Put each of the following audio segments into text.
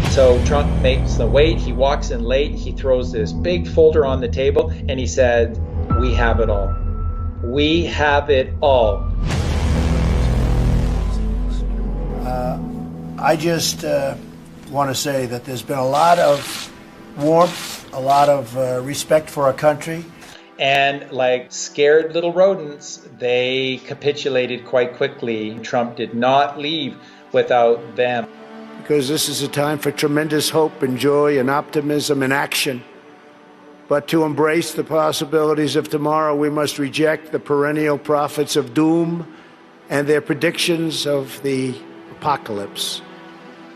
So Trump makes the wait, he walks in late, he throws this big folder on the table, and he said, "We have it all. We have it all." I just want to say that there's been a lot of warmth, a lot of respect for our country. And like scared little rodents, they capitulated quite quickly. Trump did not leave without them. Because this is a time for tremendous hope and joy and optimism and action. But to embrace the possibilities of tomorrow, we must reject the perennial prophets of doom and their predictions of the apocalypse.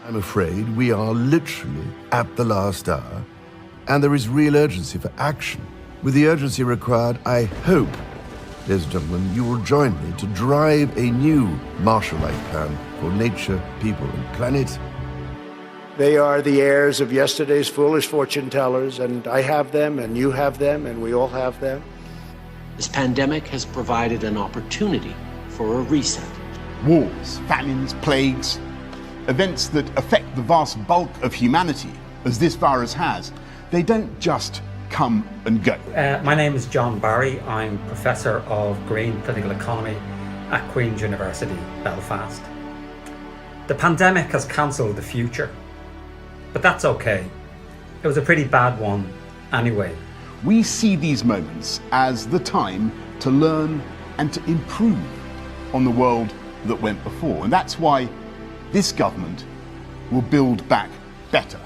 I'm afraid we are literally at the last hour, and there is real urgency for action. With the urgency required, I hope, ladies and gentlemen, you will join me to drive a new Marshall-like plan for nature, people, and planet. They are the heirs of yesterday's foolish fortune tellers, and I have them, and you have them, and we all have them. This pandemic has provided an opportunity for a reset. Wars, famines, plagues, events that affect the vast bulk of humanity, as this virus has, they don't just come and go. My name is John Barry. I'm Professor of Green Political Economy at Queen's University, Belfast. The pandemic has cancelled the future, but that's okay. It was a pretty bad one anyway. We see these moments as the time to learn and to improve on the world that went before. And that's why this government will build back better.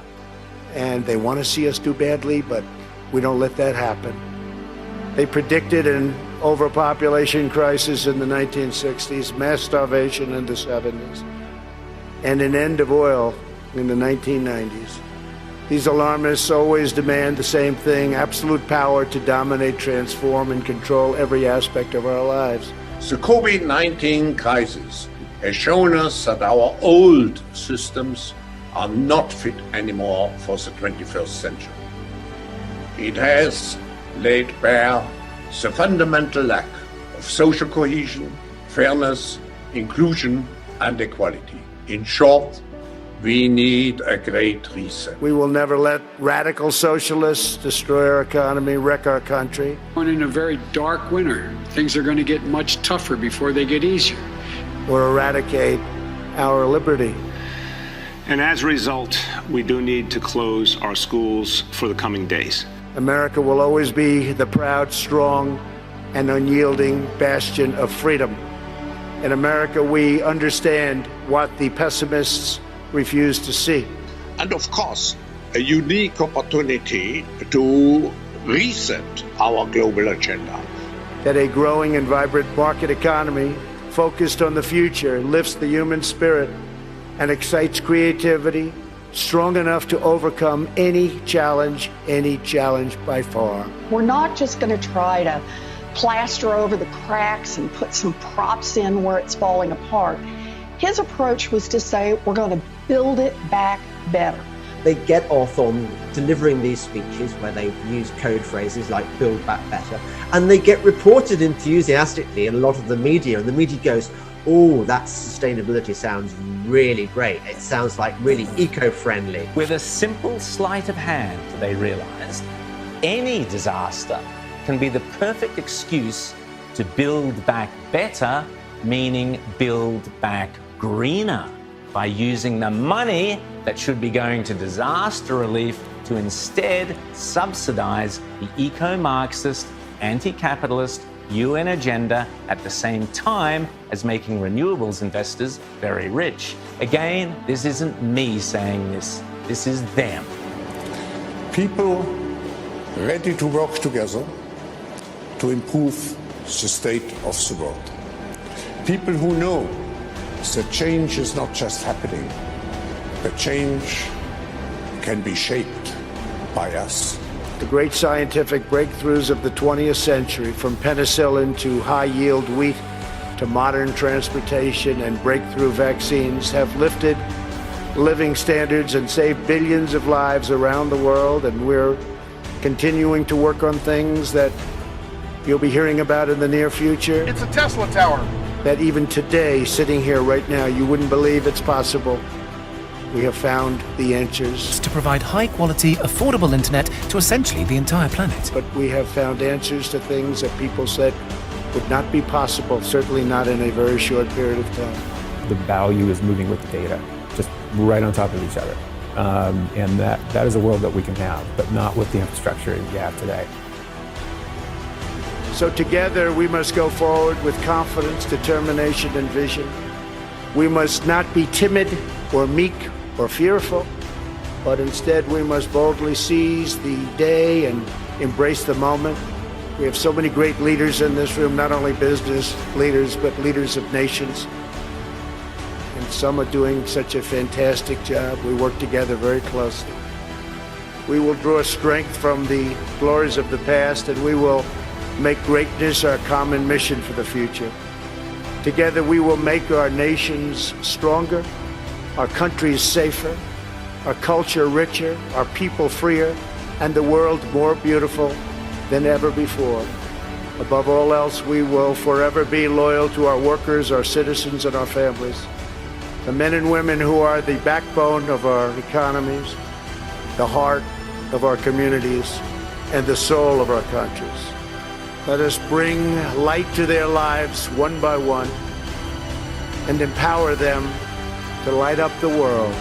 And they want to see us do badly, but we don't let that happen. They predicted an overpopulation crisis in the 1960s, mass starvation in the 70s, and an end of oil in the 1990s. These alarmists always demand the same thing: absolute power to dominate, transform, and control every aspect of our lives. The COVID-19 crisis has shown us that our old systems are not fit anymore for the 21st century. It has laid bare the fundamental lack of social cohesion, fairness, inclusion, and equality. In short, we need a great reset. We will never let radical socialists destroy our economy, wreck our country. We're in a very dark winter. Things are going to get much tougher before they get easier. Or eradicate our liberty. And as a result, we do need to close our schools for the coming days. America will always be the proud, strong, and unyielding bastion of freedom. In America, we understand what the pessimists refuse to see. And of course, a unique opportunity to reset our global agenda. That a growing and vibrant market economy focused on the future lifts the human spirit and excites creativity, strong enough to overcome any challenge by far. We're not just going to try to plaster over the cracks and put some props in where it's falling apart. His approach was to say, we're going to build it back better. They get off on delivering these speeches where they use code phrases like build back better, and they get reported enthusiastically in a lot of the media, and the media goes, oh, that sustainability sounds really great. It sounds like really eco-friendly. With a simple sleight of hand, they realized any disaster can be the perfect excuse to build back better, meaning build back greener, by using the money that should be going to disaster relief to instead subsidize the eco-Marxist, anti-capitalist UN agenda at the same time as making renewables investors very rich. Again, this isn't me saying this is them. People ready to work together to improve the state of the world. People who know that change is not just happening, but change can be shaped by us. The great scientific breakthroughs of the 20th century, from penicillin to high-yield wheat to modern transportation and breakthrough vaccines, have lifted living standards and saved billions of lives around the world, and we're continuing to work on things that you'll be hearing about in the near future. It's a Tesla tower. That even today, sitting here right now, you wouldn't believe it's possible. we have found the answers. To provide high-quality, affordable internet to essentially the entire planet. But we have found answers to things that people said would not be possible, certainly not in a very short period of time. The value is moving with the data, just right on top of each other. And that is a world that we can have, but not with the infrastructure you have today. So together we must go forward with confidence, determination, and vision. We must not be timid or meek or fearful, but instead we must boldly seize the day and embrace the moment. We have so many great leaders in this room, not only business leaders, but leaders of nations. And some are doing such a fantastic job. We work together very closely. We will draw strength from the glories of the past, and we will make greatness our common mission for the future. Together we will make our nations stronger, our countries safer, our culture richer, our people freer, and the world more beautiful than ever before. Above all else, we will forever be loyal to our workers, our citizens, and our families, the men and women who are the backbone of our economies, the heart of our communities, and the soul of our countries. Let us bring light to their lives one by one and empower them to light up the world.